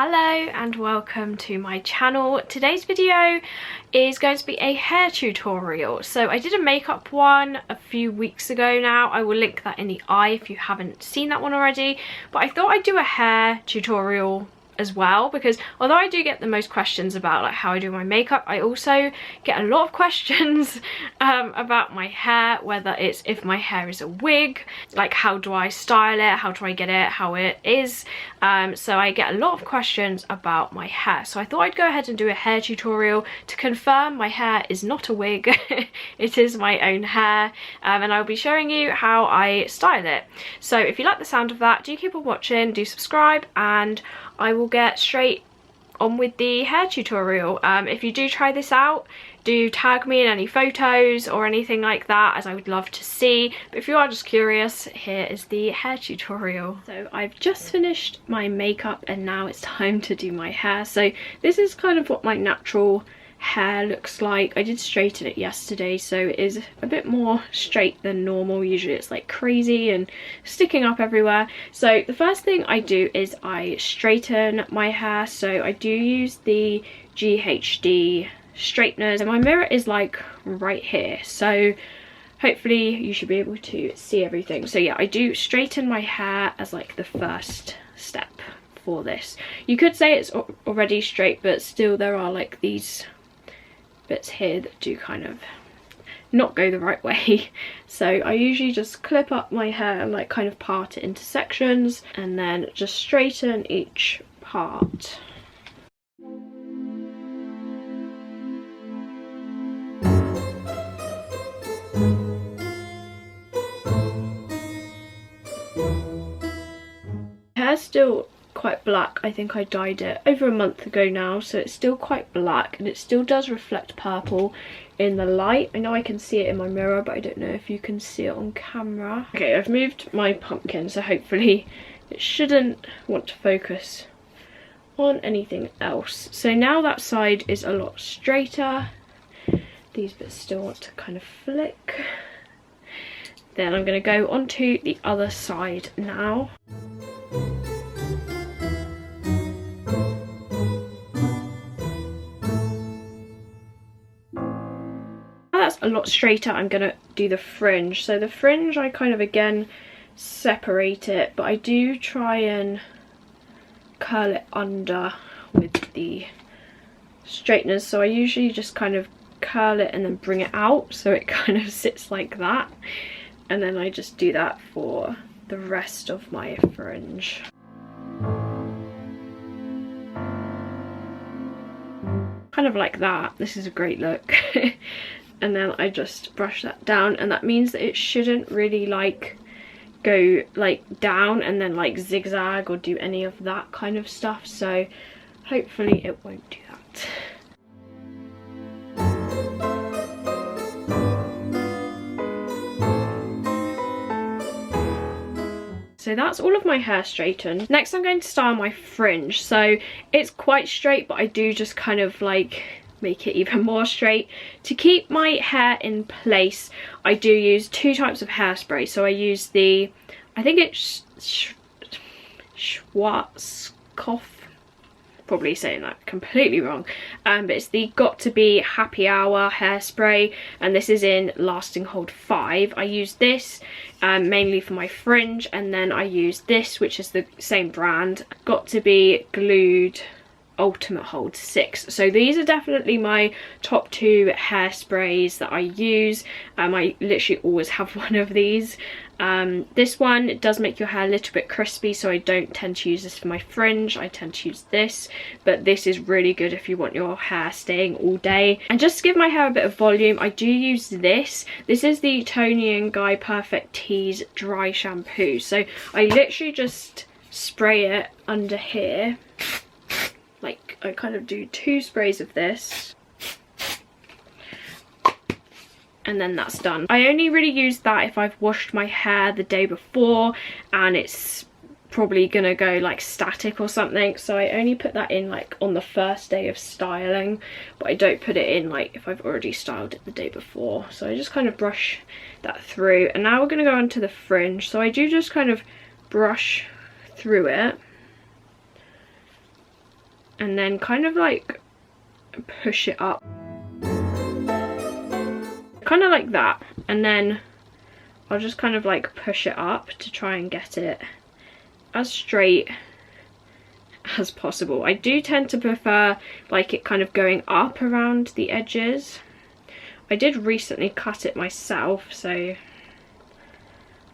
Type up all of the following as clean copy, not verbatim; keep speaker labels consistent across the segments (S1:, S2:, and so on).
S1: Hello and welcome to my channel. Today's video is going to be a hair tutorial. So I did a makeup one a few weeks ago now. I will link that in the eye if you haven't seen that one already. But I thought I'd do a hair tutorial as well, because although I do get the most questions about like how I do my makeup, I also get a lot of questions about my hair, whether it's if my hair is a wig, like how do I style it, how do I get it how it is. So I get a lot of questions about my hair, so I thought I'd go ahead and do a hair tutorial to confirm my hair is not a wig. It is my own hair, and I'll be showing you how I style it. So if you like the sound of that, do keep on watching, do subscribe, and I will get straight on with the hair tutorial. If you do try this out, do tag me in any photos or anything like that, as I would love to see. But if you are just curious, here is the hair tutorial. So I've just finished my makeup and now it's time to do my hair. So this is kind of what my natural hair looks like. I did straighten it yesterday, so it is a bit more straight than normal. Usually it's like crazy and sticking up everywhere. So the first thing I do is I straighten my hair. So I do use the GHD straighteners, and my mirror is like right here, so hopefully you should be able to see everything. So yeah, I do straighten my hair as like the first step for this. You could say it's already straight, but still there are like these bits here that do kind of not go the right way. So I usually just clip up my hair and like kind of part it into sections and then just straighten each part. Hair's still quite black. I think I dyed it over a month ago now, so it's still quite black and it still does reflect purple in the light. I know I can see it in my mirror, but I don't know if you can see it on camera. Okay, I've moved my pumpkin, so hopefully it shouldn't want to focus on anything else. So now that side is a lot straighter. These bits still want to kind of flick. Then I'm going to go onto the other side now. That's a lot straighter. I'm gonna do the fringe. So the fringe, I kind of again separate it, but I do try and curl it under with the straighteners. So I usually just kind of curl it and then bring it out so it kind of sits like that, and then I just do that for the rest of my fringe. Kind of like that. This is a great look. And then I just brush that down, and that means that it shouldn't really like go like down and then like zigzag or do any of that kind of stuff, so hopefully it won't do that. So that's all of my hair straightened. Next I'm going to style my fringe. So it's quite straight, but I do just kind of like make it even more straight. To keep my hair in place, I do use two types of hairspray. So I use the, I think it's Schwarzkopf, probably saying that completely wrong, but it's the Got to Be Happy Hour hairspray, and this is in Lasting Hold 5. I use this mainly for my fringe, and then I use this, which is the same brand, Got to Be Glued Ultimate Hold 6. So these are definitely my top two hairsprays that I use. I literally always have one of these. This one, it does make your hair a little bit crispy, so I don't tend to use this for my fringe. I tend to use this, but this is really good if you want your hair staying all day. And just to give my hair a bit of volume, I do use this. This is the Tony & Guy Perfect Tease Dry Shampoo. So I literally just spray it under here. Like, I kind of do two sprays of this, and then that's done. I only really use that if I've washed my hair the day before and it's probably gonna go like static or something, so I only put that in like on the first day of styling, but I don't put it in like if I've already styled it the day before. So I just kind of brush that through, and now we're gonna go on to the fringe. So I do just kind of brush through it and then kind of like push it up, kind of like that, and then I'll just kind of like push it up to try and get it as straight as possible. I do tend to prefer like it kind of going up around the edges. I did recently cut it myself, so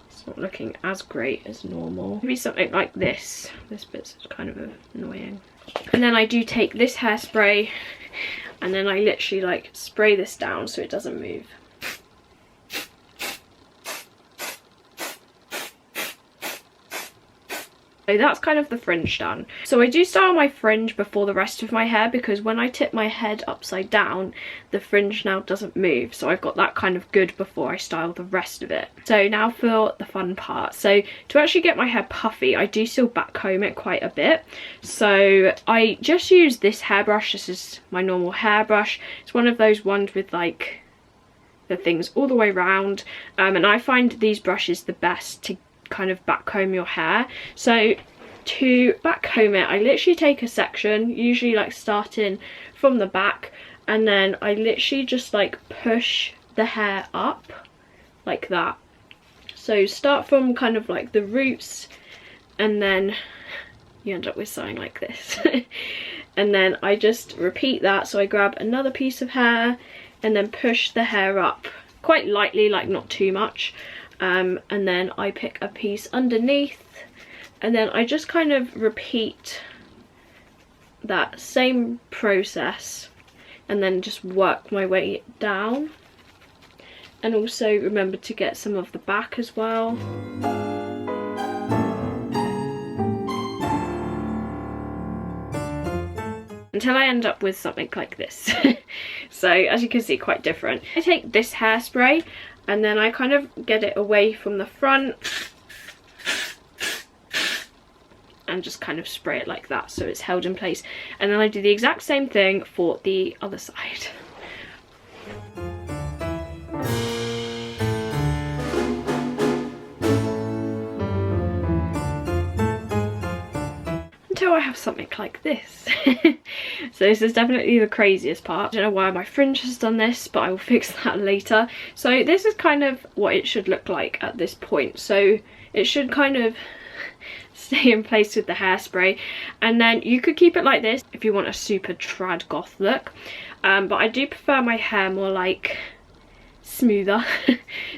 S1: it's not looking as great as normal. Maybe something like this. This bit's kind of annoying. And then I do take this hairspray and then I literally like spray this down so it doesn't move. So that's kind of the fringe done. So I do style my fringe before the rest of my hair, because when I tip my head upside down, the fringe now doesn't move. So I've got that kind of good before I style the rest of it. So now for the fun part. So to actually get my hair puffy, I do still backcomb it quite a bit. So I just use this hairbrush. This is my normal hairbrush. It's one of those ones with like the things all the way around. And I find these brushes the best to kind of backcomb your hair. So to backcomb it, I literally take a section, usually like starting from the back, and then I literally just like push the hair up like that. So start from kind of like the roots, and then you end up with something like this. And then I just repeat that. So I grab another piece of hair and then push the hair up quite lightly, like not too much. And then I pick a piece underneath, and then I just kind of repeat that same process and then just work my way down. And also remember to get some of the back as well. Until I end up with something like this. So as you can see, quite different. I take this hairspray and then I kind of get it away from the front and just kind of spray it like that so it's held in place. And then I do the exact same thing for the other side. Until I have something like this. So this is definitely the craziest part. I don't know why my fringe has done this, but I will fix that later. So this is kind of what it should look like at this point. So it should kind of stay in place with the hairspray, and then you could keep it like this if you want a super trad goth look, but I do prefer my hair more like smoother.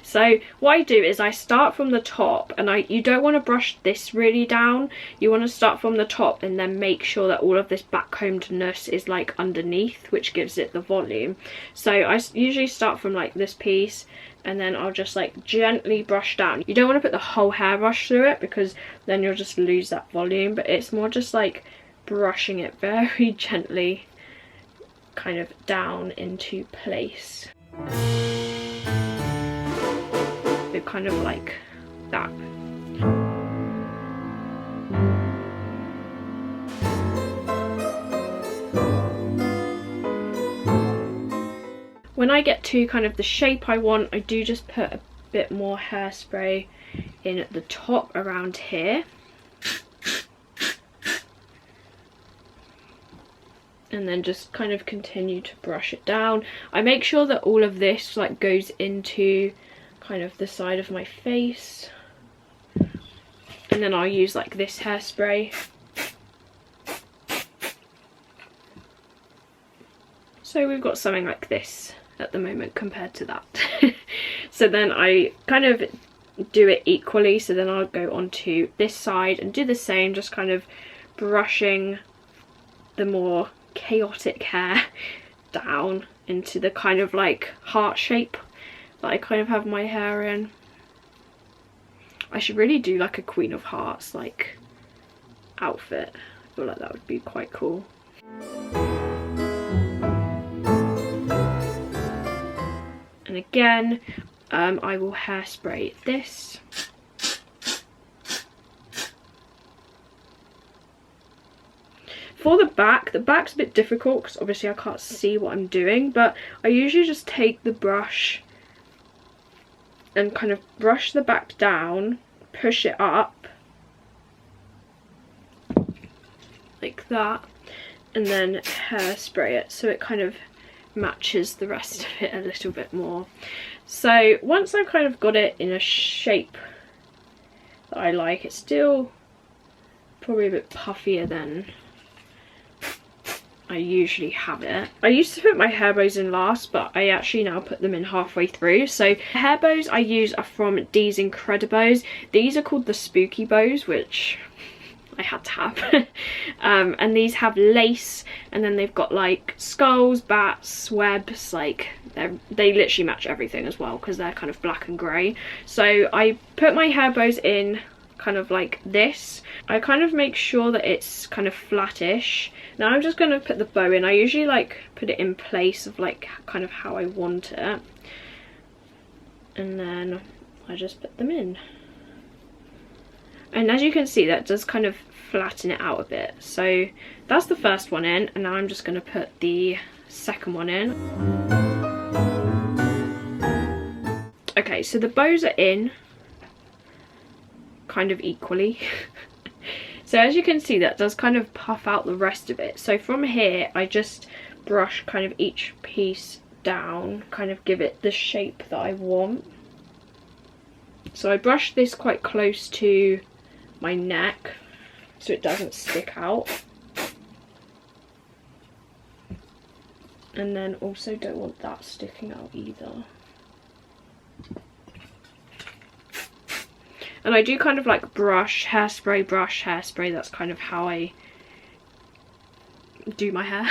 S1: So what I do is I start from the top, and you don't want to brush this really down. You want to start from the top and then make sure that all of this backcombedness is like underneath, which gives it the volume. So I usually start from like this piece, and then I'll just like gently brush down. You don't want to put the whole hairbrush through it because then you'll just lose that volume, but it's more just like brushing it very gently kind of down into place. So kind of like that. When I get to kind of the shape I want, I do just put a bit more hairspray in at the top around here. And then just kind of continue to brush it down. I make sure that all of this like goes into kind of the side of my face. And then I'll use like this hairspray. So we've got something like this at the moment compared to that. So then I kind of do it equally, so then I'll go onto this side and do the same, just kind of brushing the more chaotic hair down into the kind of like heart shape that I kind of have my hair in. I should really do like a Queen of Hearts like outfit. I feel like that would be quite cool. And again, I will hairspray this. For the back's a bit difficult because obviously I can't see what I'm doing, but I usually just take the brush and kind of brush the back down, push it up like that, and then hairspray it so it kind of matches the rest of it a little bit more. So once I've kind of got it in a shape that I like, it's still probably a bit puffier than I usually have it. I used to put my hair bows in last, but I actually now put them in halfway through. So hair bows I use are from DeesIncrediBows. These are called the spooky bows, which I had to have. And these have lace, and then they've got like skulls, bats, webs, like they literally match everything as well because they're kind of black and grey. So I put my hair bows in kind of like this. I kind of make sure that it's kind of flattish. Now I'm just going to put the bow in. I usually like put it in place of like kind of how I want it, and then I just put them in. And as you can see, that does kind of flatten it out a bit. So that's the first one in, and now I'm just going to put the second one in. Okay, so the bows are in kind of equally. So as you can see, that does kind of puff out the rest of it. So from here I just brush kind of each piece down, kind of give it the shape that I want. So I brush this quite close to my neck so it doesn't stick out, and then also don't want that sticking out either. And I do kind of like brush, hairspray. That's kind of how I do my hair.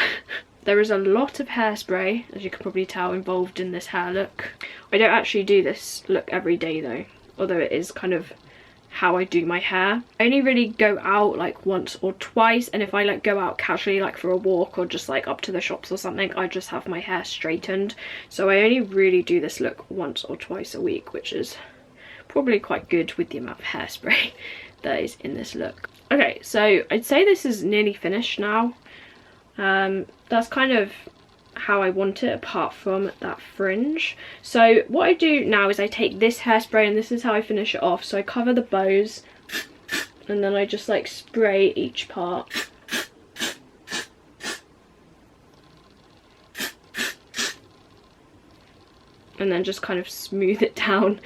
S1: There is a lot of hairspray, as you can probably tell, involved in this hair look. I don't actually do this look every day though, although it is kind of how I do my hair. I only really go out like once or twice, and if I like go out casually like for a walk or just like up to the shops or something, I just have my hair straightened. So I only really do this look once or twice a week, which is probably quite good with the amount of hairspray that is in this look. Okay, so I'd say this is nearly finished now. That's kind of how I want it, apart from that fringe. So what I do now is I take this hairspray, and this is how I finish it off. So I cover the bows, and then I just like spray each part. And then just kind of smooth it down.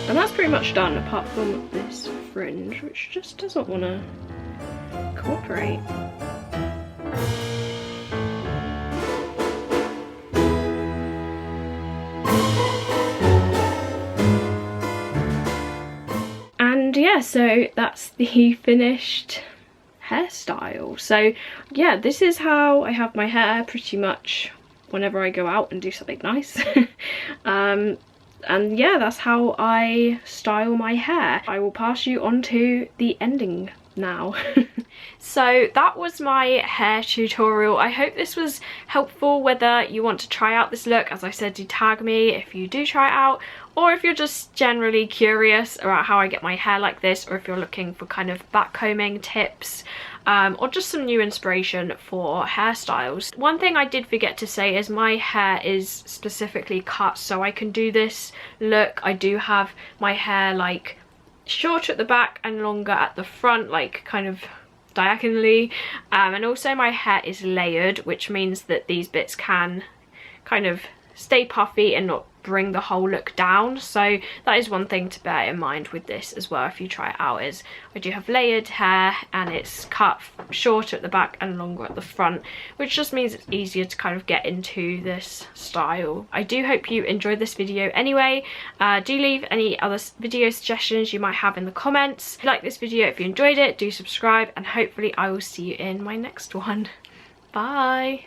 S1: And that's pretty much done, apart from this fringe, which just doesn't want to cooperate. And yeah, so that's the finished hairstyle. So yeah, this is how I have my hair pretty much whenever I go out and do something nice. And yeah, that's how I style my hair. I will pass you on to the ending now. So that was my hair tutorial. I hope this was helpful, whether you want to try out this look. As I said, do tag me if you do try it out, or if you're just generally curious about how I get my hair like this, or if you're looking for kind of backcombing tips, or just some new inspiration for hairstyles. One thing I did forget to say is my hair is specifically cut so I can do this look. I do have my hair like shorter at the back and longer at the front, like kind of diagonally, and also my hair is layered, which means that these bits can kind of stay puffy and not bring the whole look down. So that is one thing to bear in mind with this as well if you try it out, is I do have layered hair and it's cut shorter at the back and longer at the front, which just means it's easier to kind of get into this style. I do hope you enjoyed this video anyway. Do leave any other video suggestions you might have in the comments. If you like this video, if you enjoyed it, do subscribe, and hopefully I will see you in my next one. Bye.